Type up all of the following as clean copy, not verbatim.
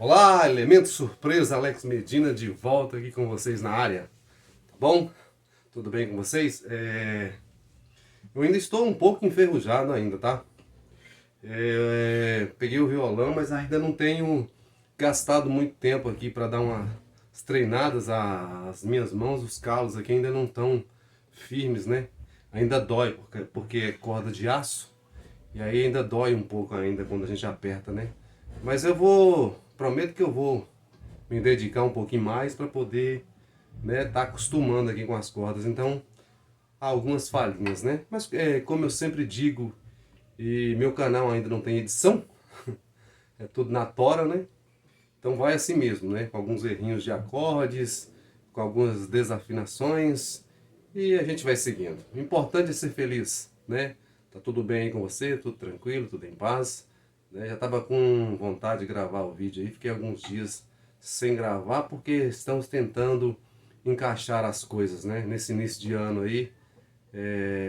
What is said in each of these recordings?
Olá, elemento surpresa, Alex Medina de volta aqui com vocês na área. Tá bom? Tudo bem com vocês? Eu ainda estou um pouco enferrujado ainda, tá? Peguei o violão, mas ainda não tenho gastado muito tempo aqui para dar umas treinadas. As minhas mãos, os calos aqui ainda não estão firmes, né? Ainda dói, porque é corda de aço. E aí ainda dói um pouco ainda quando a gente aperta, né? Mas prometo que eu vou me dedicar um pouquinho mais para poder, né, tá acostumando aqui com as cordas. Então, há algumas falhinhas, né? Mas como eu sempre digo, e meu canal ainda não tem edição, é tudo na tora, né? Então vai assim mesmo, né? Com alguns errinhos de acordes, com algumas desafinações, e a gente vai seguindo. O importante é ser feliz, né? Tá tudo bem aí com você, tudo tranquilo, tudo em paz, né? Já estava com vontade de gravar o vídeo aí, fiquei alguns dias sem gravar porque estamos tentando encaixar as coisas, né? Nesse início de ano aí,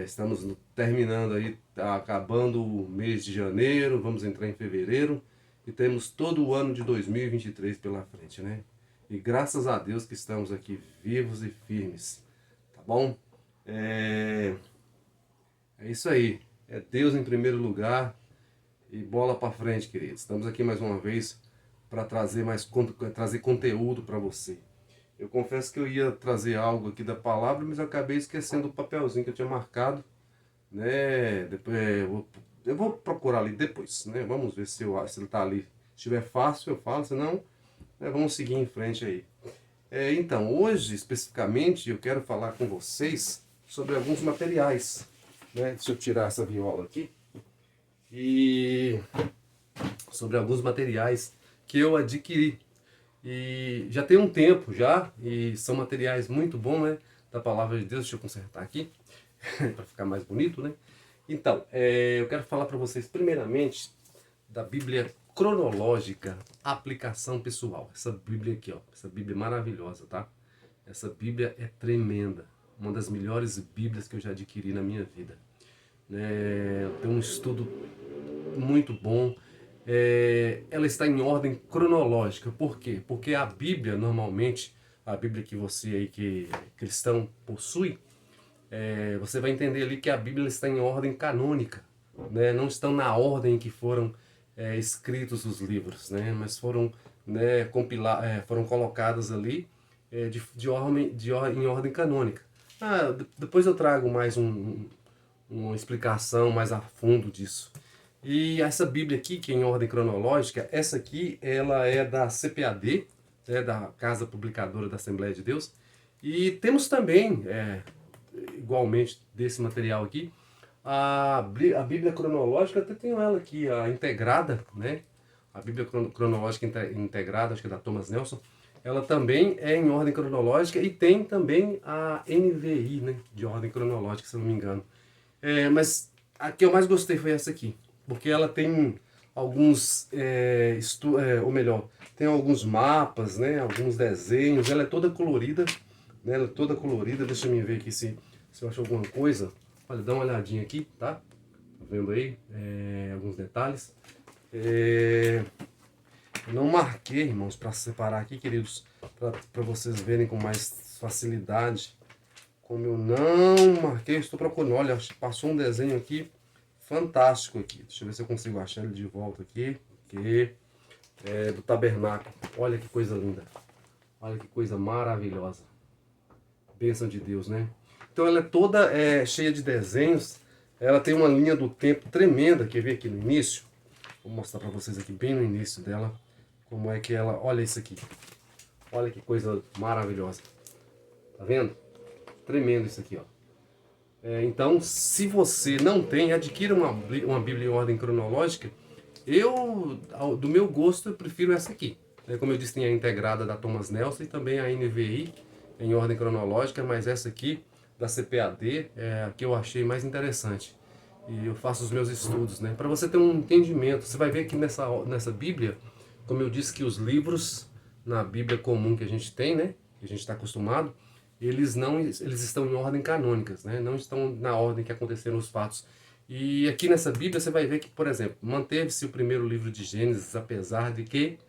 estamos terminando aí, tá acabando o mês de janeiro, vamos entrar em fevereiro e temos todo o ano de 2023 pela frente, né? E graças a Deus que estamos aqui vivos e firmes, tá bom? É, é isso aí. É Deus em primeiro lugar e bola para frente, queridos. Estamos aqui mais uma vez para trazer trazer conteúdo para você. Eu confesso que eu ia trazer algo aqui da palavra, mas eu acabei esquecendo o papelzinho que eu tinha marcado, né? Depois eu vou procurar ali depois, né? Vamos ver se ele está ali. Se estiver fácil, eu falo, senão, né, vamos seguir em frente aí. Então, hoje especificamente eu quero falar com vocês sobre alguns materiais, né? Deixa eu tirar essa viola aqui. E sobre alguns materiais que eu adquiri. E já tem um tempo já, e são materiais muito bons, né? Da palavra de Deus. Deixa eu consertar aqui, para ficar mais bonito, né? Então, eu quero falar para vocês primeiramente da Bíblia cronológica, aplicação pessoal. Essa Bíblia aqui, ó, essa Bíblia maravilhosa, tá? Essa Bíblia é tremenda, uma das melhores Bíblias que eu já adquiri na minha vida. Tem um estudo muito bom. Ela está em ordem cronológica. Por quê? Porque a Bíblia, normalmente, a Bíblia que você aí que é cristão possui, você vai entender ali que a Bíblia está em ordem canônica, né? Não estão na ordem que foram escritos os livros, né? Mas foram, né, foram colocados ali em ordem canônica. Depois eu trago mais uma explicação mais a fundo disso. E essa Bíblia aqui, que é em ordem cronológica, essa aqui ela é da CPAD, né, da Casa Publicadora da Assembleia de Deus. E temos também, igualmente desse material aqui, a Bíblia cronológica. Até tenho ela aqui, a integrada, né? A Bíblia cronológica integrada, acho que é da Thomas Nelson. Ela também é em ordem cronológica e tem também a NVI, né? De ordem cronológica, se eu não me engano. Mas a que eu mais gostei foi essa aqui, porque ela tem alguns, ou melhor, tem alguns mapas, né, alguns desenhos. Ela é toda colorida, né, ela é toda colorida. Deixa eu ver aqui se eu acho alguma coisa. Olha, dá uma olhadinha aqui, tá? Tá vendo aí? Alguns detalhes. Eu não marquei, irmãos, para separar aqui, queridos, para vocês verem com mais facilidade. Como eu não marquei, estou procurando. Olha, passou um desenho aqui fantástico aqui. Deixa eu ver se eu consigo achar ele de volta aqui. Que é do tabernáculo. Olha que coisa linda. Olha que coisa maravilhosa. Bênção de Deus, né? Então ela é toda cheia de desenhos. Ela tem uma linha do tempo tremenda. Quer ver aqui no início? Vou mostrar para vocês aqui bem no início dela. Como é que ela... Olha isso aqui. Olha que coisa maravilhosa. Tá vendo? Tremendo isso aqui, ó. Então, se você não tem, adquira uma Bíblia em ordem cronológica. Do meu gosto, eu prefiro essa aqui. Como eu disse, tem a integrada da Thomas Nelson e também a NVI em ordem cronológica, mas essa aqui, da CPAD, é a que eu achei mais interessante. E eu faço os meus estudos, né? Para você ter um entendimento. Você vai ver que nessa Bíblia, como eu disse que os livros na Bíblia comum que a gente tem, né? Que a gente está acostumado, eles estão em ordem canônicas, né? Não estão na ordem que aconteceram os fatos. E aqui nessa Bíblia você vai ver que, por exemplo, manteve-se o primeiro livro de Gênesis, apesar de que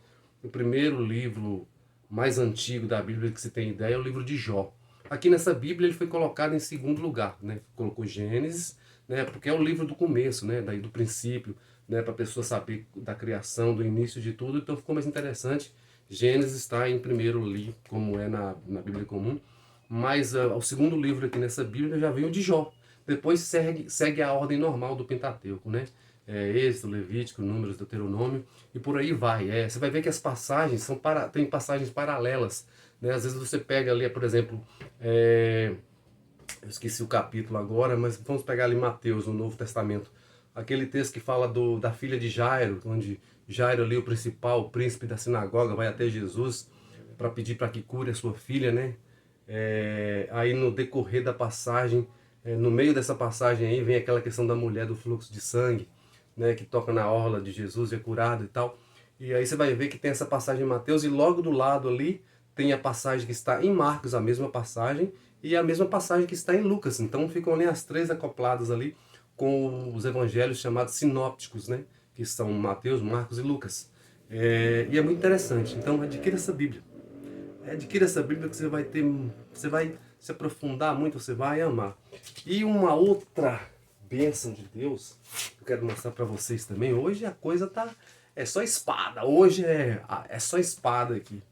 o primeiro livro mais antigo da Bíblia que se tem ideia é o livro de Jó. Aqui nessa Bíblia ele foi colocado em segundo lugar, né? Colocou Gênesis, né? Porque é o livro do começo, né? Daí do princípio, né? Para a pessoa saber da criação, do início de tudo. Então ficou mais interessante. Gênesis está em primeiro ali, como é na Bíblia comum. Mas o segundo livro aqui nessa Bíblia já vem o de Jó. Depois segue a ordem normal do Pentateuco, né? Êxodo, Levítico, Números, Deuteronômio e por aí vai. Você vai ver que as passagens tem passagens paralelas, né? Às vezes você pega ali, por exemplo, eu esqueci o capítulo agora, mas vamos pegar ali Mateus, no Novo Testamento. Aquele texto que fala da filha de Jairo, onde Jairo ali, o principal, o príncipe da sinagoga, vai até Jesus para pedir para que cure a sua filha, né? Aí no decorrer da passagem, no meio dessa passagem aí, vem aquela questão da mulher do fluxo de sangue, né, que toca na orla de Jesus e é curado e tal. E aí você vai ver que tem essa passagem em Mateus e logo do lado ali tem a passagem que está em Marcos, a mesma passagem, e a mesma passagem que está em Lucas. Então ficam ali as três acopladas ali com os evangelhos chamados sinópticos, né, que são Mateus, Marcos e Lucas. E é muito interessante. Então adquira essa Bíblia. Adquira essa Bíblia que você vai se aprofundar muito, você vai amar. E uma outra bênção de Deus, eu quero mostrar para vocês também. Hoje a coisa é só espada. Hoje é só espada aqui.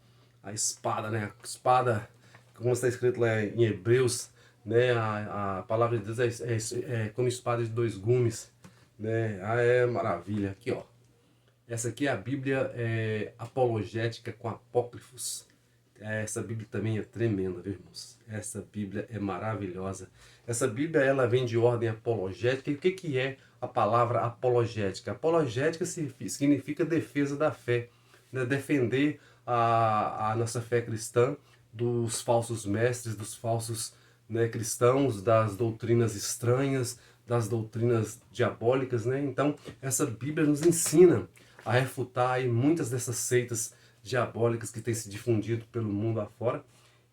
A espada, né? A espada, como está escrito lá em Hebreus, né? A palavra de Deus é como espada de dois gumes, né? É maravilha. Aqui, ó. Essa aqui é a Bíblia apologética com apócrifos. Essa Bíblia também é tremenda, viu, irmãos? Essa Bíblia é maravilhosa. Essa Bíblia, ela vem de ordem apologética. E o que é a palavra apologética? Apologética significa defesa da fé, né? Defender a nossa fé cristã dos falsos mestres, dos falsos, né, cristãos, das doutrinas estranhas, das doutrinas diabólicas, né? Então, essa Bíblia nos ensina a refutar aí muitas dessas seitas diabólicas que têm se difundido pelo mundo afora.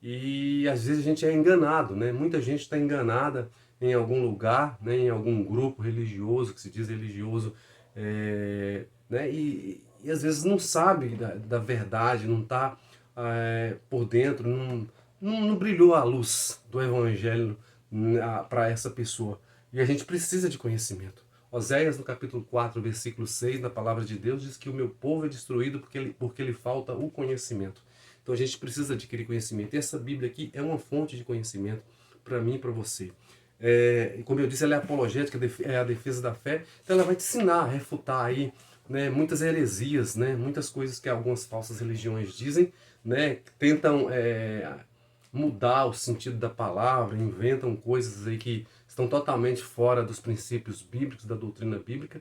E às vezes a gente é enganado, né? Muita gente está enganada em algum lugar, né? Em algum grupo religioso, que se diz religioso, né? E às vezes não sabe da verdade, não está por dentro, não brilhou a luz do Evangelho para essa pessoa. E a gente precisa de conhecimento. Oséias, no capítulo 4, versículo 6, da palavra de Deus, diz que o meu povo é destruído porque lhe falta o conhecimento. Então a gente precisa adquirir conhecimento. E essa Bíblia aqui é uma fonte de conhecimento para mim e para você. Como eu disse, ela é apologética, é a defesa da fé. Então ela vai te ensinar a refutar aí, né, muitas heresias, né, muitas coisas que algumas falsas religiões dizem, né, tentam mudar o sentido da palavra, inventam coisas aí que estão totalmente fora dos princípios bíblicos, da doutrina bíblica.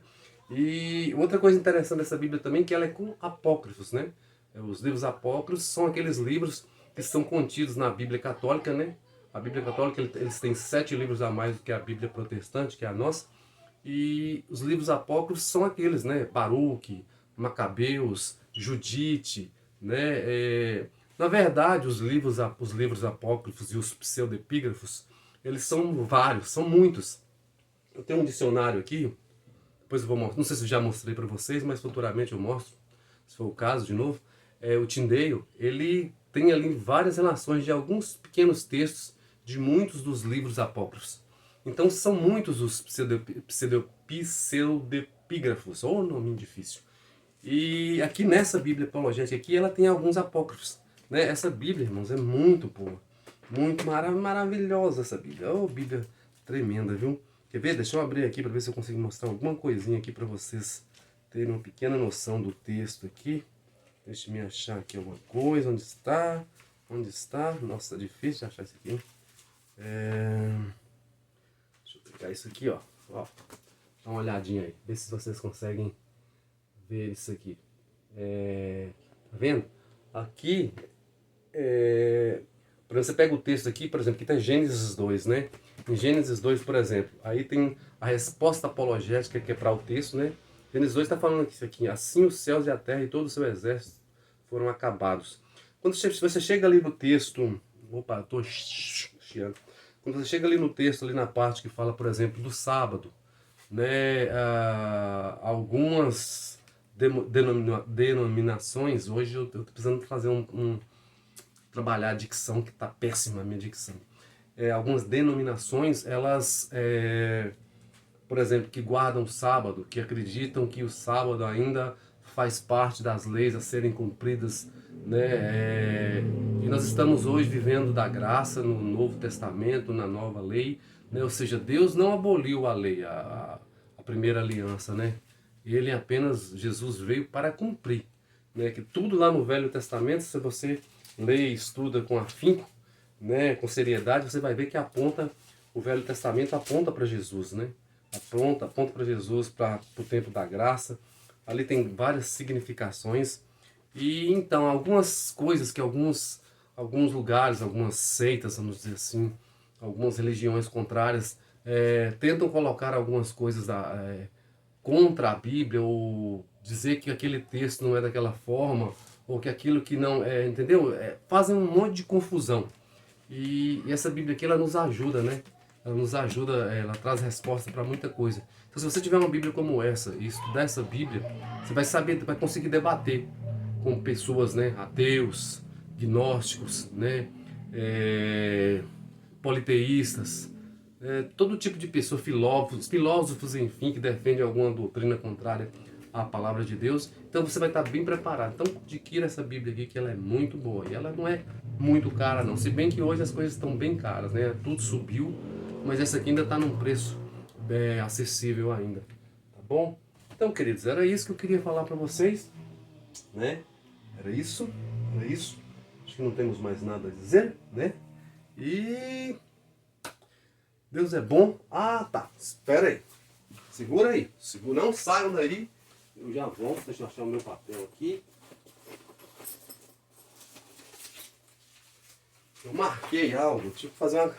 E outra coisa interessante dessa Bíblia também é que ela é com apócrifos, né? Os livros apócrifos são aqueles livros que são contidos na Bíblia católica, né? A Bíblia católica, eles têm 7 livros a mais do que a Bíblia protestante, que é a nossa. E os livros apócrifos são aqueles, né? Baruque, Macabeus, Judite, né? Na verdade, os livros apócrifos e os pseudepígrafos, eles são vários, são muitos. Eu tenho um dicionário aqui, depois eu vou mostrar, não sei se eu já mostrei para vocês, mas futuramente eu mostro, se for o caso, de novo. O Tyndale, ele tem ali várias relações de alguns pequenos textos de muitos dos livros apócrifos. Então são muitos os pseudepígrafos, ou nome difícil. E aqui nessa Bíblia apologética aqui, ela tem alguns apócrifos, né? Essa Bíblia, irmãos, é muito boa. Muito maravilhosa essa Bíblia. Oh, Bíblia tremenda, viu? Quer ver? Deixa eu abrir aqui para ver se eu consigo mostrar alguma coisinha aqui para vocês terem uma pequena noção do texto aqui. Deixa eu me achar aqui alguma coisa. Onde está? Onde está? Nossa, tá difícil de achar isso aqui. Deixa eu pegar isso aqui, ó. Dá uma olhadinha aí. Vê se vocês conseguem ver isso aqui. Tá vendo? Aqui, você pega o texto aqui, por exemplo, aqui está Gênesis 2, né? Em Gênesis 2, por exemplo, aí tem a resposta apologética que é para o texto, né? Gênesis 2 está falando aqui, assim os céus e a terra e todo o seu exército foram acabados. Quando você chega ali no texto, opa, estou chiando. Quando você chega ali no texto, ali na parte que fala, por exemplo, do sábado, né? Algumas denominações, hoje eu estou precisando fazer trabalhar a dicção, que está péssima a minha dicção. Algumas denominações, elas, por exemplo, que guardam o sábado, que acreditam que o sábado ainda faz parte das leis a serem cumpridas, né? E nós estamos hoje vivendo da graça no Novo Testamento, na nova lei, né? Ou seja, Deus não aboliu a lei, a primeira aliança, né? Ele apenas, Jesus veio para cumprir, né? Que tudo lá no Velho Testamento, se você lê e estuda com afinco, né, com seriedade, você vai ver que o Velho Testamento aponta para Jesus, né? Aponta para Jesus, para o tempo da graça. Ali tem várias significações. E então, algumas coisas que alguns lugares, algumas seitas, vamos dizer assim, algumas religiões contrárias, tentam colocar algumas coisas contra a Bíblia, ou dizer que aquele texto não é daquela forma, ou que aquilo que não é, entendeu? Fazem um monte de confusão. E essa Bíblia aqui, ela nos ajuda, né? Ela nos ajuda, ela traz resposta para muita coisa. Então, se você tiver uma Bíblia como essa e estudar essa Bíblia, você vai saber, vai conseguir debater com pessoas, né? Ateus, gnósticos, né? Politeístas, todo tipo de pessoa, filósofos, enfim, que defendem alguma doutrina contrária à palavra de Deus. Então você vai estar bem preparado. Então adquira essa Bíblia aqui, que ela é muito boa. E ela não é muito cara, não. Se bem que hoje as coisas estão bem caras, né? Tudo subiu, mas essa aqui ainda está num preço acessível ainda. Tá bom? Então, queridos, era isso que eu queria falar para vocês, né? Era isso. Acho que não temos mais nada a dizer, né? E Deus é bom. Ah, tá. Espera aí. Segura aí. Não saiam daí. Eu já volto. Deixa eu achar o meu papel aqui. Eu marquei algo. Tive que fazer uma...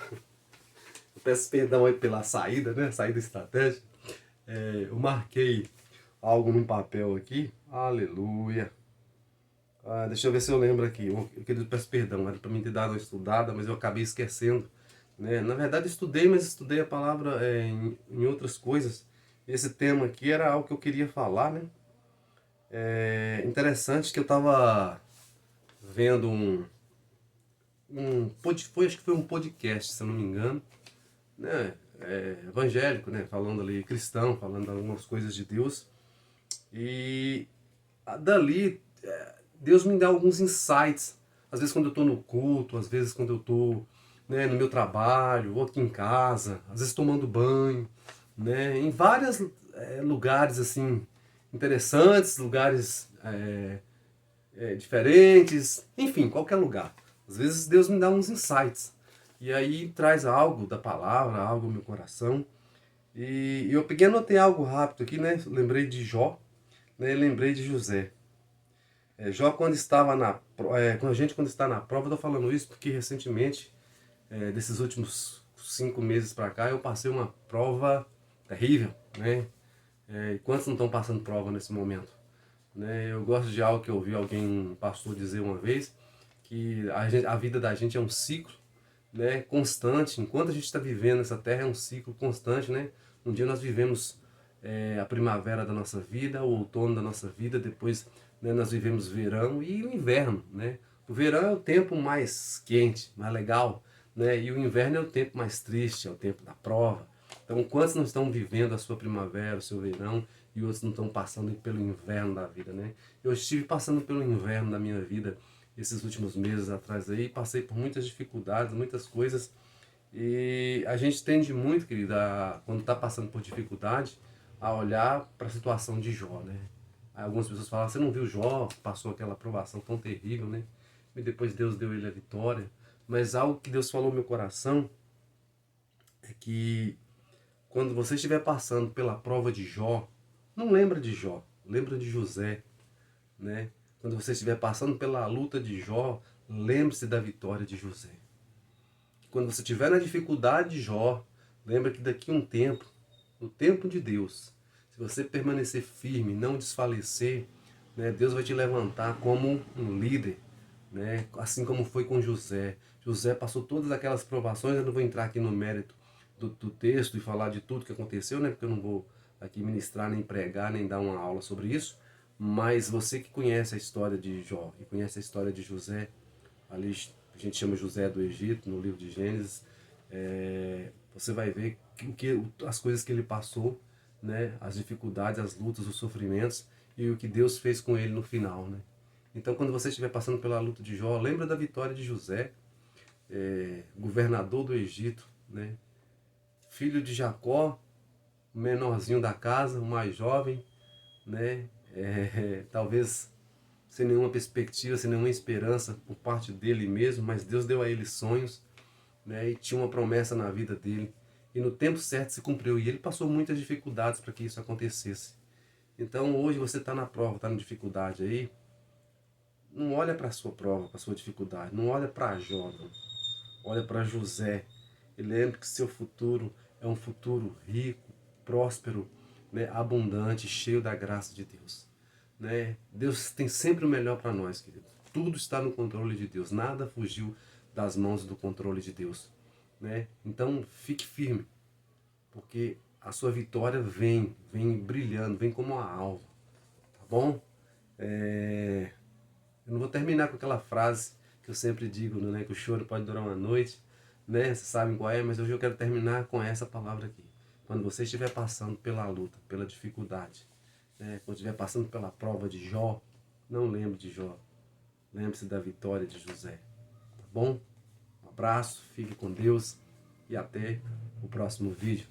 Eu peço perdão aí pela saída, né? Saída estratégica. Eu marquei algo num papel aqui. Aleluia. Deixa eu ver se eu lembro aqui. Eu peço perdão. Era para mim ter dado uma estudada, mas eu acabei esquecendo. Né? Na verdade estudei, mas estudei a palavra em outras coisas. Esse tema aqui era algo que eu queria falar, né? Interessante que eu estava vendo acho que foi um podcast, se eu não me engano, né? Evangélico, né? Falando ali, cristão, falando algumas coisas de Deus. E dali, Deus me dá alguns insights. Às vezes quando eu estou no culto, às vezes quando eu estou, né, no meu trabalho, ou aqui em casa, às vezes tomando banho, né, em vários lugares assim interessantes, lugares diferentes, enfim, qualquer lugar. Às vezes Deus me dá uns insights e aí traz algo da palavra, algo no meu coração. E eu peguei e anotei algo rápido aqui, né? Lembrei de Jó, né? Lembrei de José. Jó, quando estava quando está na prova, eu estou falando isso porque recentemente, desses últimos 5 meses para cá, eu passei uma prova terrível, né? E quantos não estão passando prova nesse momento? Né? Eu gosto de algo que eu ouvi um pastor dizer uma vez, que a vida da gente é um ciclo, né, constante. Enquanto a gente está vivendo essa terra, é um ciclo constante, né? Um dia nós vivemos a primavera da nossa vida, o outono da nossa vida, depois, né, nós vivemos verão e o inverno, né? O verão é o tempo mais quente, mais legal, né? E o inverno é o tempo mais triste, é o tempo da prova. Então, quantos não estão vivendo a sua primavera, o seu verão, e outros não estão passando pelo inverno da vida, né? Eu estive passando pelo inverno da minha vida esses últimos meses atrás aí, passei por muitas dificuldades, muitas coisas, e a gente tende muito, querida, quando está passando por dificuldade, a olhar para a situação de Jó, né? Algumas pessoas falam, você não viu Jó, passou aquela provação tão terrível, né? E depois Deus deu ele a vitória. Mas algo que Deus falou no meu coração é que quando você estiver passando pela prova de Jó, não lembra de Jó, lembra de José, né? Quando você estiver passando pela luta de Jó, lembre-se da vitória de José. Quando você estiver na dificuldade de Jó, lembre que daqui a um tempo, no tempo de Deus, se você permanecer firme, não desfalecer, né, Deus vai te levantar como um líder, né? Assim como foi com José. José passou todas aquelas provações. Eu não vou entrar aqui no mérito do texto e falar de tudo que aconteceu, né? Porque eu não vou aqui ministrar, nem pregar, nem dar uma aula sobre isso. Mas você que conhece a história de Jó e conhece a história de José, ali a gente chama José do Egito, no livro de Gênesis, você vai ver as coisas que ele passou, né? As dificuldades, as lutas, os sofrimentos e o que Deus fez com ele no final, né? Então, quando você estiver passando pela luta de Jó, lembra da vitória de José, governador do Egito, né? Filho de Jacó, o menorzinho da casa, o mais jovem, né? Talvez sem nenhuma perspectiva, sem nenhuma esperança por parte dele mesmo, mas Deus deu a ele sonhos, né? E tinha uma promessa na vida dele. E no tempo certo se cumpriu. E ele passou muitas dificuldades para que isso acontecesse. Então hoje você está na prova, está na dificuldade aí. Não olha para a sua prova, para a sua dificuldade. Não olha para Jó, não. Olha para José. E lembre que seu futuro é um futuro rico, próspero, né? Abundante, cheio da graça de Deus. Né? Deus tem sempre o melhor para nós, querido. Tudo está no controle de Deus. Nada fugiu das mãos do controle de Deus. Né? Então fique firme, porque a sua vitória vem brilhando, vem como uma alva. Tá bom? Eu não vou terminar com aquela frase que eu sempre digo, né? Que o choro pode durar uma noite. Né? Vocês sabem qual é, mas hoje eu quero terminar com essa palavra aqui. Quando você estiver passando pela luta, pela dificuldade, né? Quando estiver passando pela prova de Jó, não lembre de Jó. Lembre-se da vitória de José. Tá bom? Um abraço, fique com Deus e até o próximo vídeo.